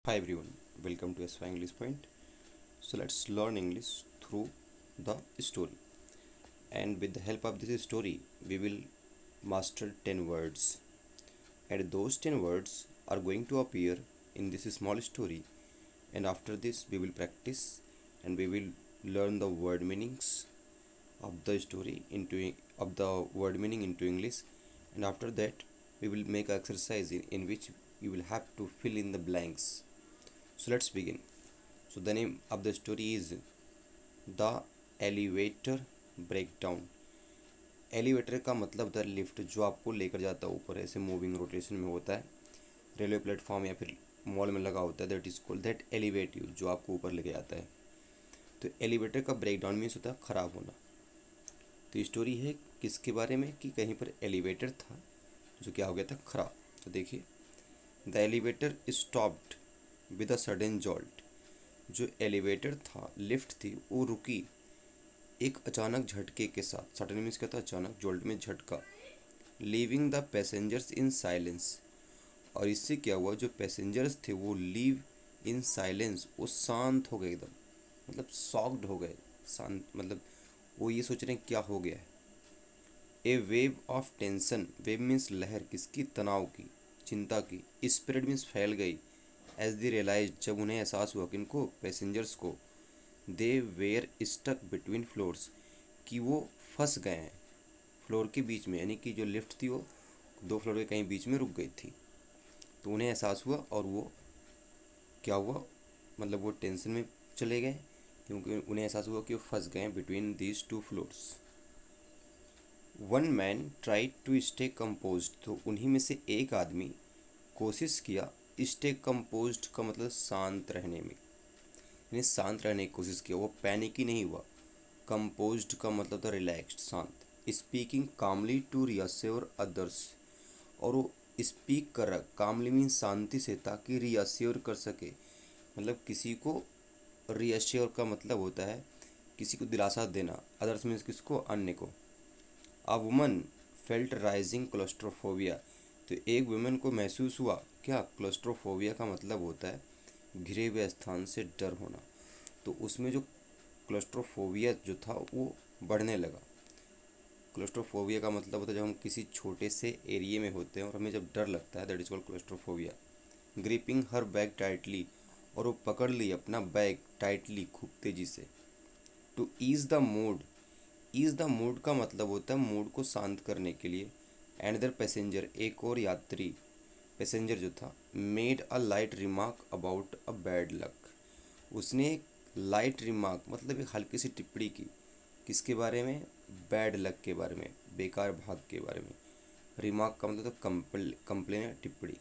Hi everyone, welcome to SY English Point. So let's learn English through the story. And with the help of this story, we will master 10 words. And those 10 words are going to appear in this small story. And after this, we will practice and we will learn the word meanings of the story of the word meaning into English. And after that, we will make an exercise in which you will have to fill in the blanks. So let's begin. So the name of the story is The Elevator Breakdown. Elevator का मतलब होता है lift, जो आपको लेकर जाता है ऊपर, ऐसे मूविंग रोटेशन में होता है, रेलवे प्लेटफॉर्म या फिर मॉल में लगा होता है, that is called that elevate you, जो आपको ऊपर लेके जाता है। तो एलिवेटर का ब्रेकडाउन मीन्स होता है ख़राब होना। तो स्टोरी है किसके बारे में कि कहीं पर एलिवेटर था जो क्या हो गया था, ख़राब। तो देखिए, the elevator stopped with a sudden jolt. जो एलिवेटर था, लिफ्ट थी, वो रुकी एक अचानक झटके के साथ। सडन मीन्स क्या था, अचानक, जोल्ट में झटका। Leaving the passengers in silence. और इससे क्या हुआ, जो पैसेंजर्स थे वो लीव इन साइलेंस, वो शांत हो गए एकदम, मतलब शॉक्ड हो गए। शांत मतलब वो ये सोच रहे हैं क्या हो गया है। A wave of tension, wave means लहर, किसकी, तनाव की, चिंता की। स्प्रेड मीन्स फैल गई। एज दी रियलाइज, जब उन्हें एहसास हुआ, किनको, पैसेंजर्स को। दे वेयर स्टक बिटवीन फ्लोर्स, कि वो फंस गए हैं फ्लोर के बीच में, यानी कि जो लिफ्ट थी वो दो फ्लोर के कहीं बीच में रुक गई थी। तो उन्हें एहसास हुआ और वो क्या हुआ, मतलब वो टेंशन में चले गए, क्योंकि उन्हें एहसास हुआ कि वो फंस गए हैं between these two floors. One man try to stay compose, तो उन्हीं में से एक आदमी कोशिश किया, स्टे कंपोज का मतलब शांत रहने में, यानी शांत रहने की कोशिश किया, वो पैनिक ही नहीं हुआ। कंपोज्ड का मतलब था रिलैक्स्ड, शांत। Speaking calmly to reassure others, और वो स्पीक कर रहा, कामली मीन शांति से, ताकि रियश्योर कर सके, मतलब किसी को, रियश्योर का मतलब होता है किसी को दिलासा देना, अदर्स मीन्स किसको, अन्य को। A woman felt rising claustrophobia, तो एक वुमेन को महसूस हुआ क्या, क्लोस्ट्रोफोबिया का मतलब होता है घिरे हुए स्थान से डर होना। तो उसमें जो क्लोस्ट्रोफोबिया जो था वो बढ़ने लगा। क्लोस्ट्रोफोबिया का मतलब होता है जब हम किसी छोटे से एरिया में होते हैं और हमें जब डर लगता है, that is called claustrophobia. Gripping her bag tightly, और वो पकड़ ली अपना बैग टाइटली, खूब तेजी से। To ease the mood, ease the mood का मतलब होता है मूड को शांत करने के लिए। एंडर पैसेंजर, एक और यात्री, पैसेंजर जो था, made a light remark about a bad luck, उसने एक लाइट रिमार्क मतलब एक हल्की सी टिप्पणी की, किसके बारे में, बैड लक के बारे में, बेकार भाग के बारे में। रिमार्क का मतलब तो कंप्लेन, टिप्पणी।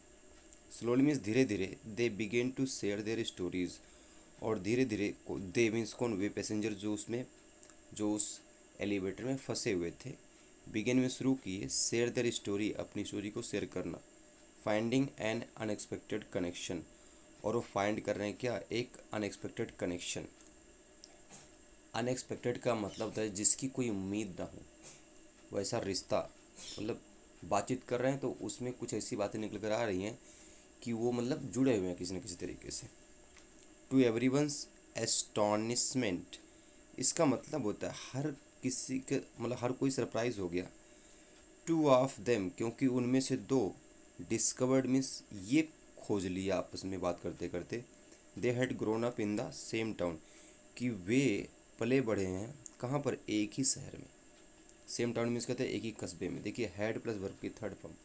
स्लोली मीन्स धीरे धीरे, they begin to share their stories, और धीरे धीरे, दे मीन्स कौन, वे पैसेंजर जो उसमें, जो उस एलिवेटर में फंसे हुए थे, बिगेन में शुरू किए, शेयर देयर स्टोरी, अपनी स्टोरी को शेयर करना। फाइंडिंग एन अनएक्सपेक्टेड कनेक्शन, और वो फाइंड कर रहे हैं क्या, एक अनएक्सपेक्टेड कनेक्शन। अनएक्सपेक्टेड का मतलब होता है जिसकी कोई उम्मीद ना हो, वैसा रिश्ता, मतलब बातचीत कर रहे हैं तो उसमें कुछ ऐसी बातें निकल कर आ रही हैं कि वो मतलब जुड़े हुए हैं किसी न किसी तरीके से। टू एवरीवंस एस्टॉनिशमेंट, इसका मतलब होता है हर किसी के, मतलब हर कोई सरप्राइज हो गया। टू ऑफ देम, क्योंकि उनमें से दो, डिस्कवर्ड मीन्स ये खोज लिया आपस में बात करते करते, दे had grown up in the same town, कि वे पले बढ़े हैं कहाँ पर, एक ही शहर में। सेम टाउन मीन्स कहते हैं एक ही कस्बे में। देखिए, हैड प्लस वर्ब की third form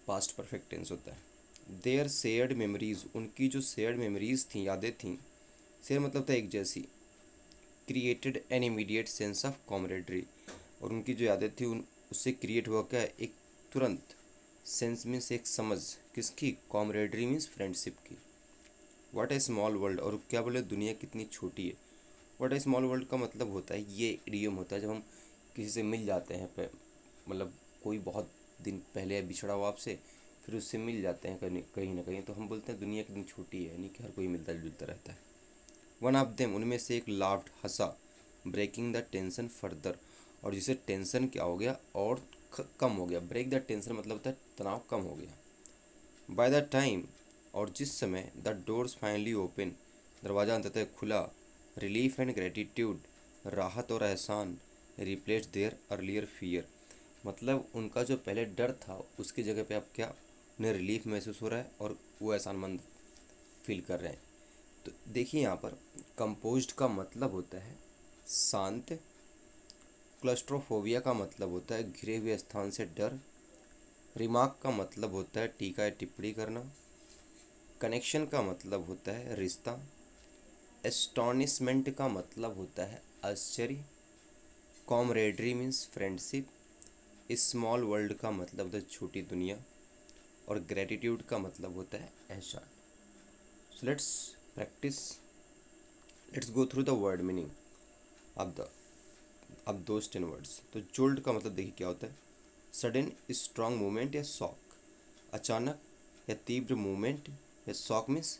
past perfect tense होता है। देयर शेयर्ड मेमोरीज, उनकी जो शेयर्ड मेमोरीज थी, यादें थीं, शेयर मतलब था एक जैसी। Created an immediate sense of camaraderie, और उनकी जो यादें थी उन उससे क्रिएट हुआ क्या, एक तुरंत, सेंस मीन्स एक समझ, किसकी, कॉमरेडरी मीन्स फ्रेंडशिप की। व्हाट ए स्मॉल वर्ल्ड, और क्या बोले, दुनिया कितनी छोटी है। व्हाट ए स्मॉल वर्ल्ड का मतलब होता है, ये इडियम होता है जब हम किसी से मिल जाते हैं, मतलब कोई बहुत दिन पहले बिछड़ा हुआ आपसे, फिर उससे मिल जाते हैं कहीं कहीं ना कहीं, तो हम बोलते हैं दुनिया कितनी छोटी है, यानी कि हर कोई मिलता जुलता रहता है। वन ऑफ देम, उनमें से एक, लाफ्ड, हंसा, ब्रेकिंग द टेंशन फर्दर, और जिससे टेंशन क्या हो गया, और कम हो गया। ब्रेक द टेंशन मतलब होता है तनाव कम हो गया। बाय द टाइम और जिस समय द डोर्स फाइनली ओपन, दरवाज़ा अंततः खुला, रिलीफ एंड ग्रेटिट्यूड, राहत और एहसान, रिप्लेस देयर अर्लियर फियर, मतलब उनका जो पहले डर था उसकी जगह पे अब क्या, उन्हें रिलीफ महसूस हो रहा है और वो एहसानमंद फील कर रहे हैं। तो देखिए यहाँ पर कंपोज्ड का मतलब होता है शांत, क्लस्ट्रोफोबिया का मतलब होता है घिरे हुए स्थान से डर, रिमार्क का मतलब होता है टीका या टिप्पणी करना, कनेक्शन का मतलब होता है रिश्ता, एस्टॉनिशमेंट का मतलब होता है आश्चर्य, camaraderie means friendship, small world का मतलब होता है छोटी दुनिया, और ग्रेटिट्यूड का मतलब होता है एहसान। So let's practice, let's go through the word meaning अब दोज 10 वर्ड्स। तो जोल्ट का मतलब देखिए क्या होता है, सडन स्ट्रॉन्ग मूवमेंट या शॉक, अचानक या तीव्र मूवमेंट, या शॉक मीन्स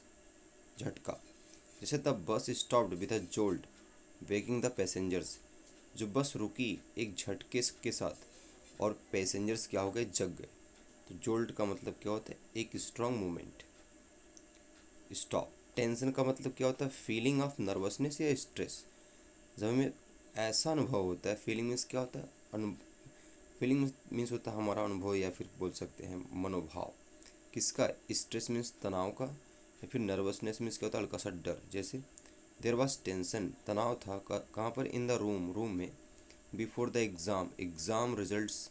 झटका। जैसे the bus stopped with a jolt waking the passengers, जो बस रुकी एक झटके के साथ और पैसेंजर्स क्या हो गए, जग गए। तो जोल्ट का मतलब क्या होता है, एक स्ट्रॉन्ग मूवमेंट। स्टॉप, टेंशन का मतलब क्या होता है, फीलिंग ऑफ नर्वसनेस या स्ट्रेस, जब हमें ऐसा अनुभव होता है, फीलिंग मीन्स क्या होता है, फीलिंग मीन्स होता है हमारा अनुभव या फिर बोल सकते हैं मनोभाव। किसका, स्ट्रेस मीन्स तनाव का, या फिर नर्वसनेस मीन्स क्या होता है, हल्का सा डर। जैसे देर वॉज टेंशन, तनाव था कहाँ पर, इन द रूम, रूम में, before the exam, exam results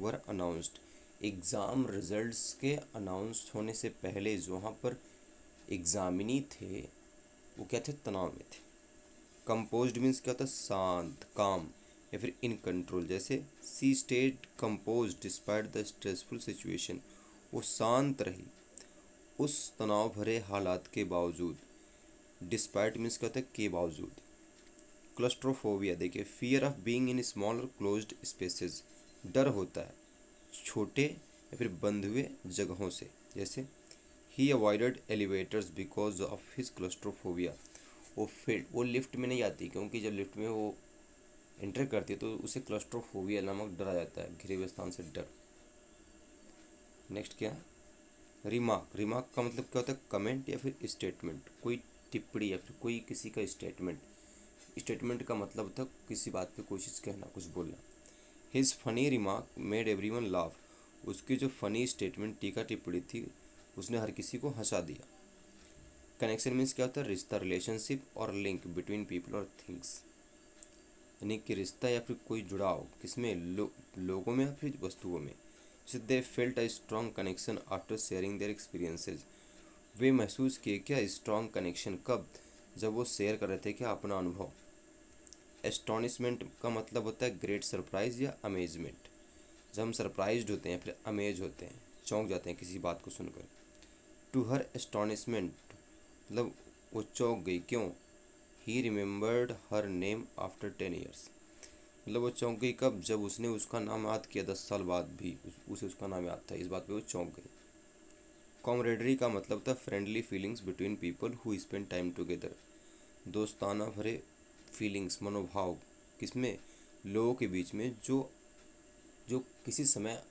were announced, exam results के अनाउंस होने से पहले जो वहाँ पर एग्ज़ामिनी थे वो क्या थे, तनाव में थे। कंपोज्ड मीन्स क्या होता है, शांत, काम, या फिर इन कंट्रोल। जैसे she stayed composed despite the stressful situation, वो शांत रही उस तनाव भरे हालात के बावजूद। डिस्पाइट मीन्स क्या होता है, के बावजूद। क्लस्ट्रोफोबिया देखिए, fear of being in small और क्लोज्ड स्पेसेस, डर होता है छोटे या फिर बंद हुए जगहों से। जैसे he avoided elevators because of his claustrophobia, वो लिफ्ट में नहीं आती क्योंकि जब लिफ्ट में वो एंटर करती है तो उसे क्लस्ट्रोफोबिया नामक डर आ जाता है, घिरे हुए स्थान से डर। नेक्स्ट क्या है, रिमार्क, रिमार्क का मतलब क्या होता है, कमेंट या फिर स्टेटमेंट, कोई टिप्पणी या फिर कोई किसी का स्टेटमेंट। स्टेटमेंट का मतलब होता है किसी बात पे कोशिश कहना, कुछ बोलना। His funny remark made everyone laugh, उसकी जो फनी स्टेटमेंट टीका टिप्पणी थी उसने हर किसी को हंसा दिया। कनेक्शन मीन्स क्या होता है, रिश्ता, रिलेशनशिप और लिंक बिटवीन पीपल और थिंग्स, यानी कि रिश्ता या फिर कोई जुड़ाव किसमें, लोगों में या फिर वस्तुओं में। जैसे they felt a strong connection after sharing their experiences, वे महसूस किए क्या स्ट्रॉन्ग कनेक्शन, कब, जब वो शेयर कर रहे थे क्या अपना अनुभव। एस्टॉनिशमेंट का मतलब होता है ग्रेट सरप्राइज या अमेजमेंट, जब हम सरप्राइज्ड होते हैं फिर अमेज होते हैं, चौंक जाते हैं किसी बात को सुनकर। टू हर एस्टॉनिशमेंट, मतलब वो चौंक गई क्यों, ही remembered her name after 10 years, मतलब वो चौंक गई कब, जब उसने उसका नाम याद किया 10 साल बाद भी उसे उसका नाम याद था, इस बात पे वो चौंक गई। कॉमरेडरी का मतलब था friendly feelings between people who spend time together, दोस्ताना भरे फीलिंग्स, मनोभाव किसमें, लोगों के बीच में जो जो किसी समय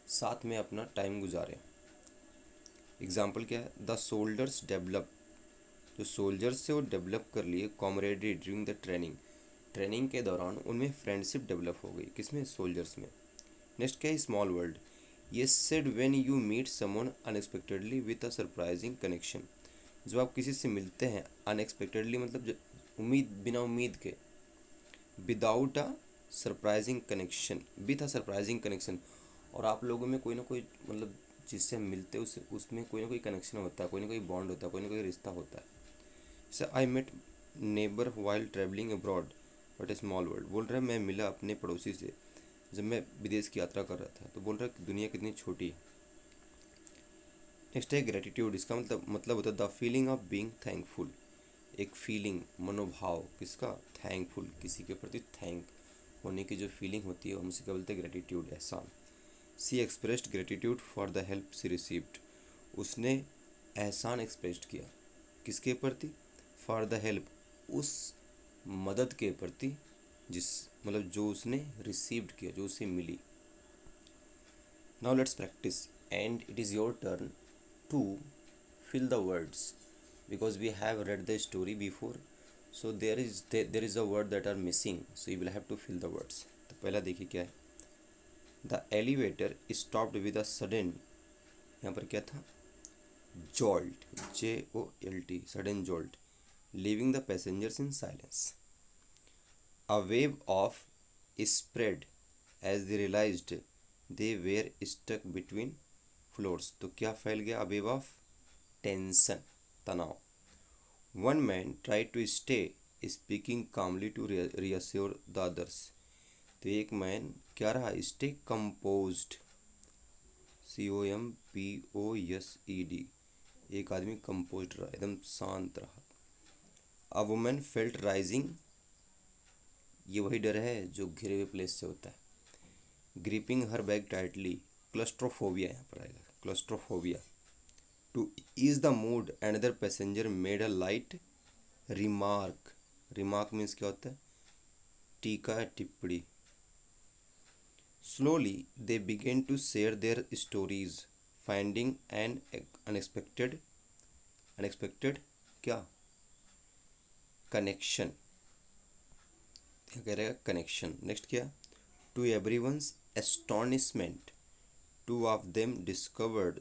साथ में अपना टाइम गुजारे। एग्जाम्पल क्या है, द सोल्जर्स डेवलप, जो सोल्जर्स से वो डेवलप कर लिए camaraderie during the training, training के दौरान उनमें फ्रेंडशिप डेवलप हो गई, किसमें, सोल्जर्स में। नेक्स्ट क्या है, स्मॉल वर्ल्ड, ये said when you meet someone unexpectedly with a surprising connection, जब आप किसी से मिलते हैं अनएक्सपेक्टेडली, मतलब उम्मीद, बिना उम्मीद के, without a surprising connection, with a surprising connection, और आप लोगों में कोई ना कोई, मतलब जिससे हम मिलते हैं उससे उसमें कोई ना कोई कनेक्शन होता है, कोई ना कोई बॉन्ड होता है, कोई ना कोई रिश्ता होता है। जैसे I met neighbour while travelling abroad but a small world, बोल रहा है मैं मिला अपने पड़ोसी से जब मैं विदेश की यात्रा कर रहा था, तो बोल रहा है कि दुनिया कितनी छोटी है। नेक्स्ट है ग्रेटिट्यूड, इसका मतलब होता है the feeling of being thankful, एक फीलिंग, मनोभाव किसका, थैंकफुल, किसी के प्रति थैंक होने की जो फीलिंग होती है हम उसे क्या बोलते हैं, ग्रेटिट्यूड, एहसान। She expressed gratitude for the help she received, उसने एहसान एक्सप्रेस्ड किया किसके प्रति, फॉर द हेल्प, उस मदद के प्रति जिस, मतलब जो उसने रिसीव्ड किया, जो उसे मिली। Now let's practice and it is your turn to fill the words because we have read the story before, so there is a word that are missing, so you will have to fill the words. तो पहला देखिए क्या है, the elevator stopped with a sudden, यहाँ पर क्या था, jolt, JOLT, sudden jolt, leaving the passengers in silence. A wave of spread as they realized they were stuck between floors. तो क्या फैल गया, a wave of tension, तनाव. One man tried to stay speaking calmly to reassure the others. तो एक man क्या रहा, stay composed, COMPOSED, एक आदमी कंपोज्ड रहा, एकदम शांत रहा. अ वुमेन फेल्ट राइजिंग, ये वही डर है जो घिरे हुए प्लेस से होता है. Gripping her bag tightly, claustrophobia यहाँ पर आएगा, claustrophobia. To ease the mood another passenger made a light remark, remark means क्या होता है, टीका टिप्पणी. Slowly they begin to share their stories, finding an unexpected क्या, कनेक्शन, कह रहेगा कनेक्शन. नेक्स्ट क्या, to everyone's astonishment two of them discovered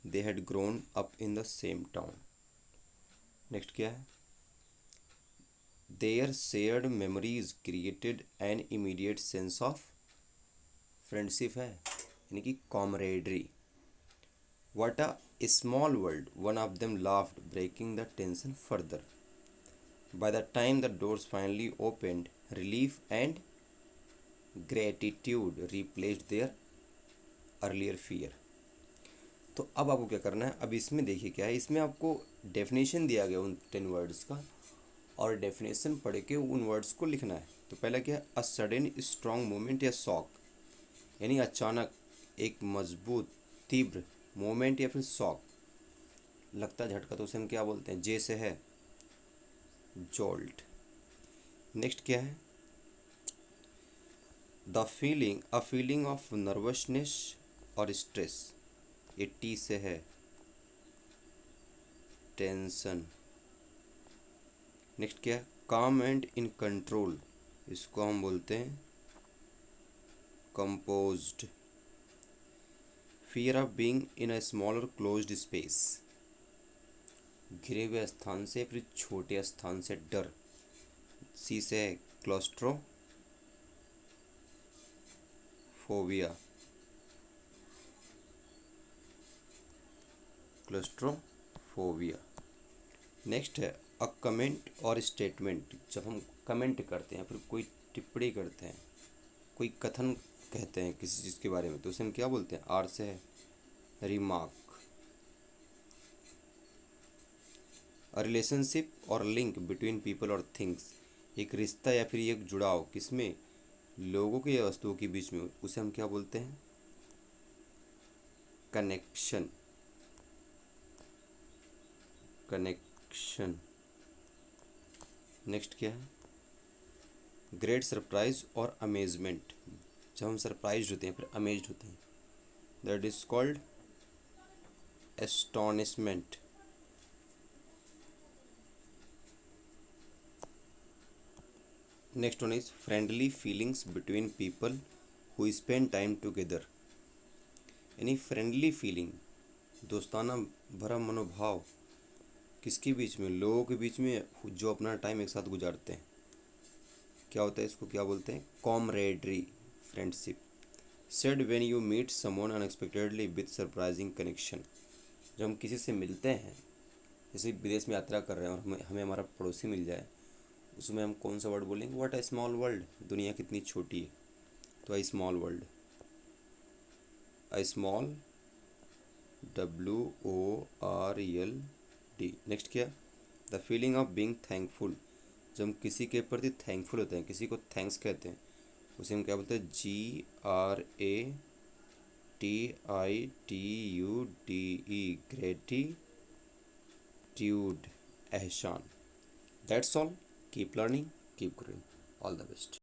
they had grown up in the same town. Next क्या है, their shared memories created an immediate sense of friendship है, यानी कि camaraderie. What a small world, one of them laughed, breaking the tension further. By the time the doors finally opened, relief and gratitude replaced their earlier fear. तो अब आपको क्या करना है, अब इसमें देखिए क्या है, इसमें आपको डेफिनेशन दिया गया उन 10 वर्ड्स का, और डेफिनेशन पढ़ के उन वर्ड्स को लिखना है. तो पहला क्या है, अ सडन स्ट्रॉन्ग मोमेंट या शॉक, यानी अचानक एक मजबूत तीव्र मोमेंट या फिर शॉक, लगता है झटका, तो उसे हम क्या बोलते हैं, जे से है जोल्ट. नेक्स्ट क्या है, the feeling, a feeling of nervousness और स्ट्रेस, ये टी से है टेंशन. नेक्स्ट क्या है, काम एंड इन कंट्रोल, इसको हम बोलते हैं composed. Fear of being in a smaller closed space, घिरे हुए स्थान से फिर छोटे स्थान से डर, सी से है क्लॉस्ट्रोफोबिया, क्लॉस्ट्रोफोबिया. नेक्स्ट है अ कमेंट और स्टेटमेंट, जब हम कमेंट करते हैं फिर कोई टिप्पणी करते हैं, कोई कथन कहते हैं किसी चीज़ के बारे में, तो उसे हम क्या बोलते हैं, आर से है रिमार्क. अ रिलेशनशिप और लिंक बिटवीन पीपल और थिंग्स, एक रिश्ता या फिर एक जुड़ाव किसमें, लोगों के या वस्तुओं के बीच में, उसे हम क्या बोलते हैं, कनेक्शन, कनेक्शन. नेक्स्ट क्या है, ग्रेट सरप्राइज और अमेजमेंट, जब हम सरप्राइज होते हैं फिर अमेज्ड होते हैं, that is called astonishment. Next one is friendly feelings between people who spend time together, यानी फ्रेंडली फीलिंग, दोस्ताना भरा मनोभाव किसके बीच में, लोगों के बीच में जो अपना टाइम एक साथ गुजारते हैं, क्या होता है, इसको क्या बोलते हैं, camaraderie, friendship. Said when you meet someone unexpectedly with surprising connection, जब हम किसी से मिलते हैं, जैसे विदेश में यात्रा कर रहे हैं और हमें हमारा पड़ोसी मिल जाए, उसमें हम कौन सा वर्ड बोलेंगे, व्हाट अ स्मॉल वर्ल्ड, दुनिया कितनी छोटी है, तो a small world, a small WORLD. Next क्या, the feeling of being thankful, जब हम किसी के प्रति थैंकफुल होते हैं, किसी को थैंक्स कहते हैं, उसे हम क्या बोलते हैं, GRATITUDE, ग्रेटिट्यूड, एहसान. That's all. Keep learning, keep growing. All the best.